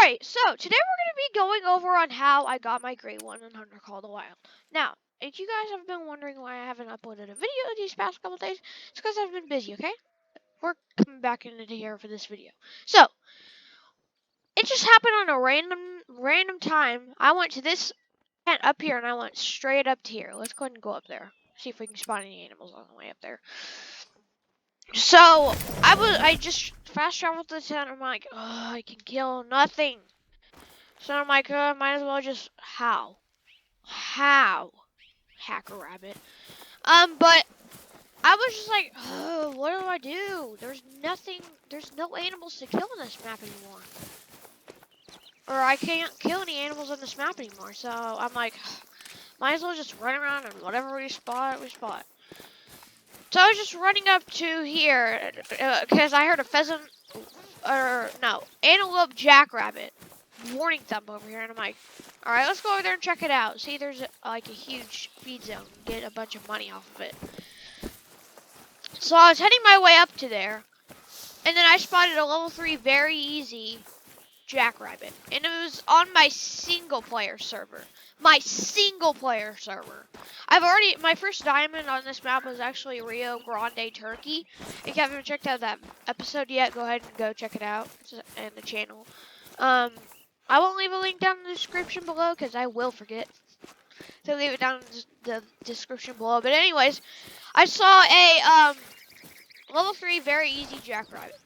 Alright, so today we're going to be going over on how I got my grade 1 in Hunter Call of the Wild. Now, if you guys have been wondering why I haven't uploaded a video these past couple days, it's because I've been busy, okay? We're coming back into here for this video. So, it just happened on a random time. I went to this tent up here and I went straight up to here. Let's go ahead and go up there. See if we can spot any animals on the way up there. So, I just fast traveled to the tent. I'm like, oh, I can kill nothing. So I'm like, might as well just how hacker rabbit. But I was just like, oh, what do I do? There's no animals to kill on this map anymore. Or I can't kill any animals on this map anymore. So I'm like, might as well just run around and whatever we spot, we spot. So I was just running up to here because I heard a pheasant, or no, antelope jackrabbit warning thump over here, and I'm like, all right, let's go over there and check it out. See, there's like a huge feed zone. Get a bunch of money off of it. So I was heading my way up to there, and then I spotted a level 3 very easy jackrabbit, and it was on my single player server. My first diamond on this map was actually Rio Grande Turkey. If you haven't checked out that episode yet, go ahead and go check it out. It's in the channel. I won't leave a link down in the description below because I will forget. So leave it down in the description below. But anyways, I saw a level 3 very easy jackrabbit.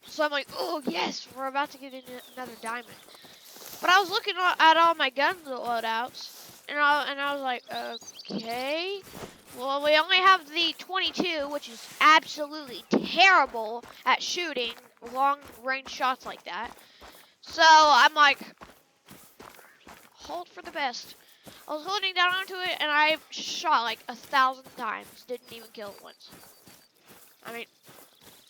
So I'm like, oh yes, we're about to get into another diamond. But I was looking at all my gun loadouts, and I was like, okay. Well, we only have the 22, which is absolutely terrible at shooting long range shots like that. So I'm like, hold for the best. I was holding down onto it and I shot like 1,000 times. Didn't even kill it once. I mean,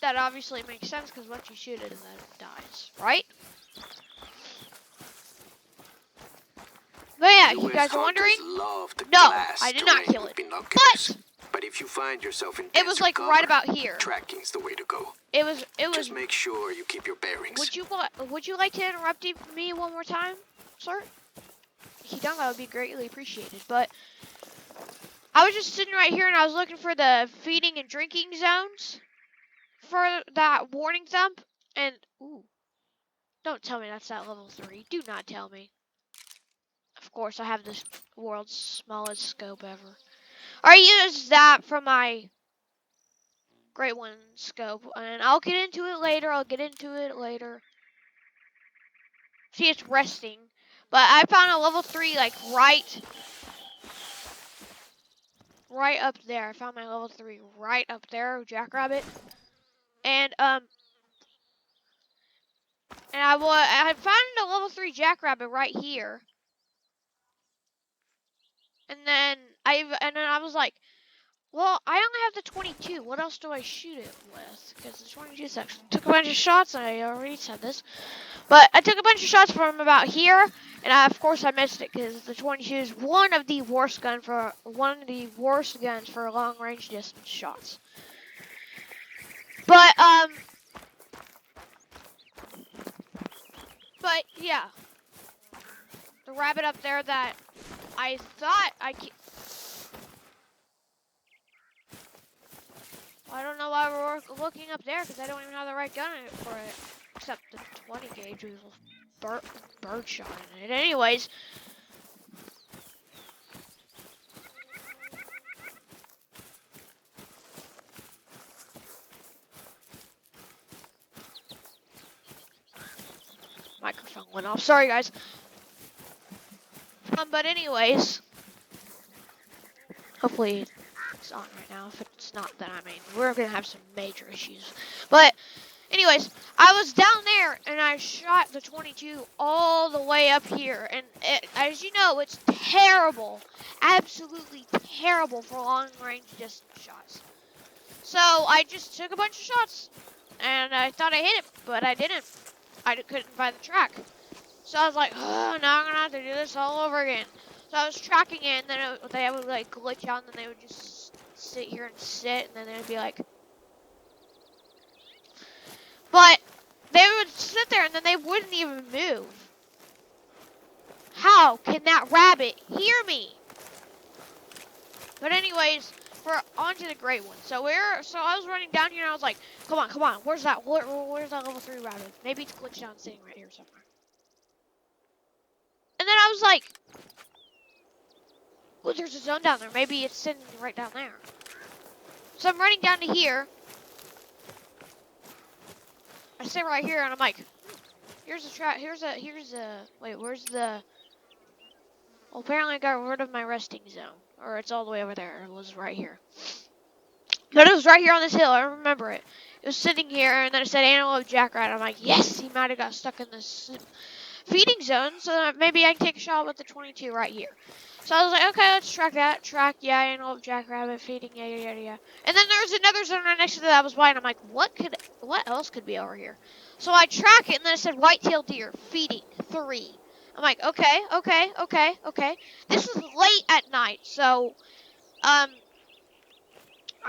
that obviously makes sense because once you shoot it, then it dies, right? But yeah, you guys are wondering? No, I did not kill it. But if you find yourself in it was like cover, right about here. Tracking's the way to go. It was. Just make sure you keep your bearings. Would you like to interrupt me one more time, sir? If you don't, that would be greatly appreciated. But I was just sitting right here and I was looking for the feeding and drinking zones for that warning thump. And ooh, don't tell me that's at level 3. Do not tell me. Of course, I have this world's smallest scope ever. I use that for my Great One scope, and I'll get into it later. See, it's resting, but I found a level 3 like right up there. I found my level 3 right up there, jackrabbit, and I found a level 3 jackrabbit right here, and then I was like, well, I only have the 22. What else do I shoot it with? Because the 22 sucks. Took a bunch of shots. I already said this. But I took a bunch of shots from about here. And of course I missed it because the 22 is one of the worst guns for long range distance shots. But yeah. The rabbit up there that I thought I don't know why we're looking up there because I don't even have the right gun for it. Except the 20 gauge with bird shot in it. Anyways. Microphone went off. Sorry, guys. But anyways. Hopefully it's on right now. If it's not, then I mean, we're gonna have some major issues. But anyways, I was down there and I shot the 22 all the way up here, and as you know, it's terrible, absolutely terrible for long range distance shots. So I just took a bunch of shots, and I thought I hit it, but I didn't. I couldn't find the track. So I was like, oh, now I'm gonna have to do this all over again. So I was tracking it, and then they would like glitch out, and then they would just sit here and sit, and then they'd be like, but they would sit there there, and then they wouldn't even move. How can that rabbit hear me? But anyways, we're on to the great one. So I was running down here, and I was like, come on, where's that level 3 rabbit? Maybe it's glitched down, sitting right here somewhere. And then I was like, well, there's a zone down there. Maybe it's sitting right down there. So I'm running down to here. I sit right here, and I'm like, here's a trap. Wait, where's the? Well, apparently I got rid of my resting zone, or it's all the way over there. It was right here, but it was right here on this hill. I remember it. It was sitting here, and then it said Antelope Jackrabbit. I'm like, yes, he might have got stuck in this feeding zone, so that maybe I can take a shot with the 22 right here. So I was like, okay, let's track that. Track, yeah, Antelope Jackrabbit feeding, yeah. And then there's another zone right next to that I was white. I'm like, what else could be over here? So I track it, and then it said white-tailed deer feeding 3. I'm like, okay. This is late at night, so I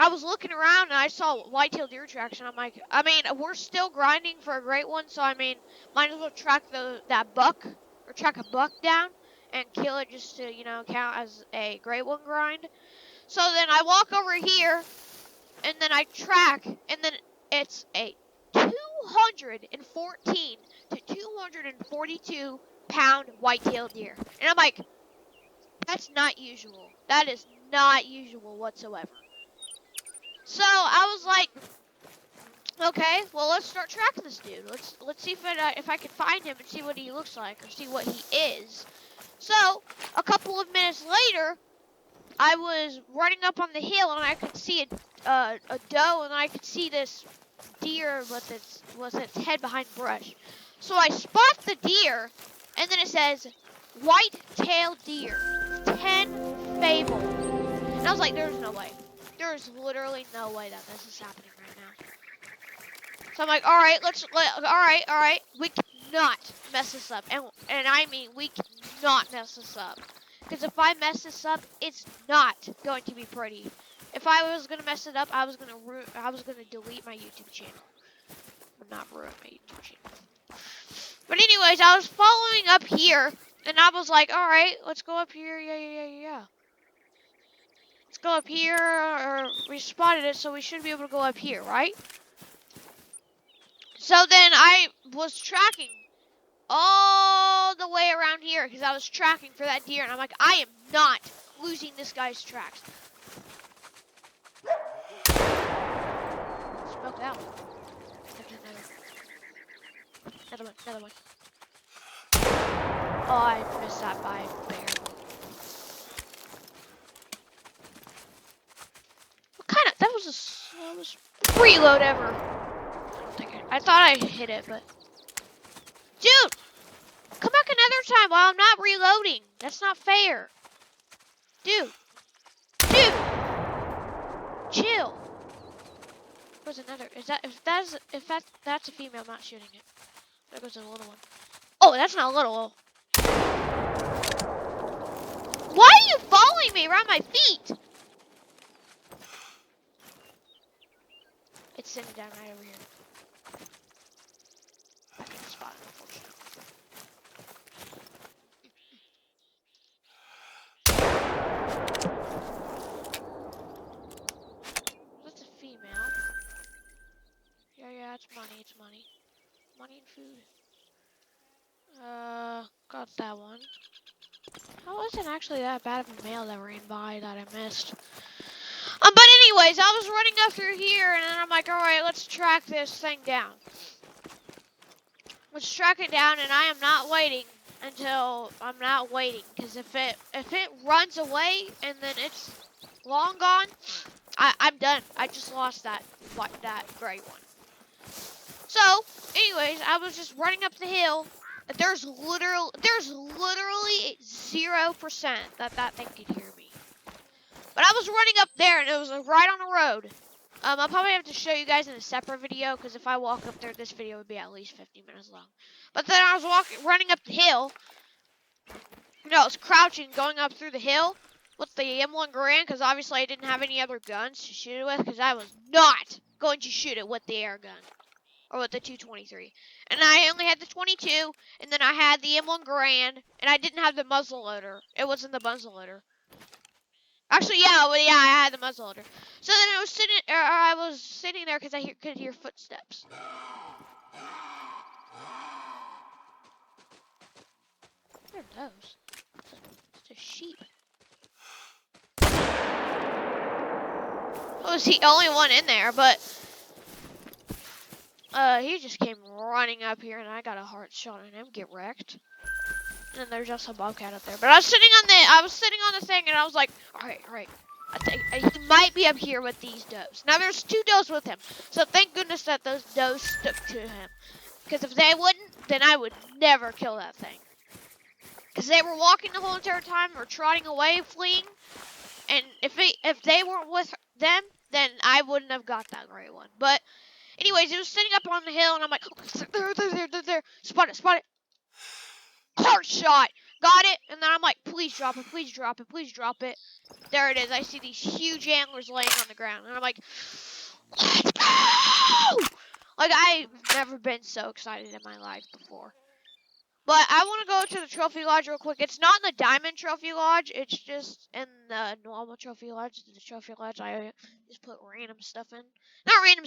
was looking around and I saw white-tailed deer tracks, and I'm like, I mean, we're still grinding for a great one, so I mean, might as well track that buck, or track a buck down and kill it just to, you know, count as a great one grind. So then I walk over here, and then I track, and then it's a 214 to 242 pound white-tailed deer. And I'm like, that's not usual. That is not usual whatsoever. So I was like, okay, well, let's start tracking this dude. Let's see if I can find him and see what he looks like, or see what he is. So a couple of minutes later, I was running up on the hill, and I could see a doe, and I could see this deer with its head behind brush. So I spot the deer, and then it says white-tailed deer, 10 Fable. And I was like, there's no way. There's literally no way that this is happening right now. So I'm like, all right, all right. We cannot mess this up, and I mean, we cannot mess this up. Because if I mess this up, it's not going to be pretty. If I was gonna mess it up, I was gonna delete my YouTube channel. Or not ruin my YouTube channel. But anyways, I was following up here, and I was like, all right, let's go up here. Yeah. Let's go up here, or we spotted it, so we should be able to go up here, right? So then I was tracking all the way around here, because I was tracking for that deer, and I'm like, I am not losing this guy's tracks. Smoked out. Another one. Oh, I missed that by barely. What kind of? That was the slowest reload ever. I thought I hit it, but dude, come back another time while I'm not reloading. That's not fair, dude. Chill. Where's another? If that's a female, I'm not shooting it. There goes a little one. Oh, that's not a little. Why are you following me around my feet? It's sitting down right over here. Back in the spot, unfortunately. That's a female. Yeah, it's money. Money and food. Got that one. That wasn't actually that bad of a male that ran by that I missed. But anyways, I was running up through here, and then I'm like, all right, let's track this thing down. Let's track it down, and I am not waiting until because if it runs away and then it's long gone, I'm done. I just lost that great one. So, anyways, I was just running up the hill. There's literally 0% that thing could hear me. But I was running up there, and it was right on the road. I'll probably have to show you guys in a separate video, because if I walk up there, this video would be at least 50 minutes long. But then I was running up the hill. No, I was crouching, going up through the hill with the M1 Garand, because obviously I didn't have any other guns to shoot it with, because I was not going to shoot it with the air gun. or with the 223. And I only had the 22, and then I had the M1 Garand, and I didn't have the muzzle loader. It wasn't the muzzle loader. Actually, yeah, well, yeah, I had the muzzle loader. So then I was sitting there because I could hear footsteps. What are those? It's a sheep. I was the only one in there, but he just came running up here, and I got a hard shot on him. Get wrecked. And then there's just a bobcat up there. But I was sitting on the thing, and I was like, all right. I think he might be up here with these does. Now there's 2 does with him, so thank goodness that those does stuck to him. Because if they wouldn't, then I would never kill that thing. Because they were walking the whole entire time, or trotting away, fleeing. And if they weren't with them, then I wouldn't have got that great one. But anyways, it was sitting up on the hill, and I'm like, oh, there. Spot it. Hard shot. Got it. And then I'm like, please drop it. There it is. I see these huge antlers laying on the ground. And I'm like, let's go! Like, I've never been so excited in my life before. But I want to go to the Trophy Lodge real quick. It's not in the Diamond Trophy Lodge. It's just in the normal Trophy Lodge. The Trophy Lodge, I just put random stuff in. Not random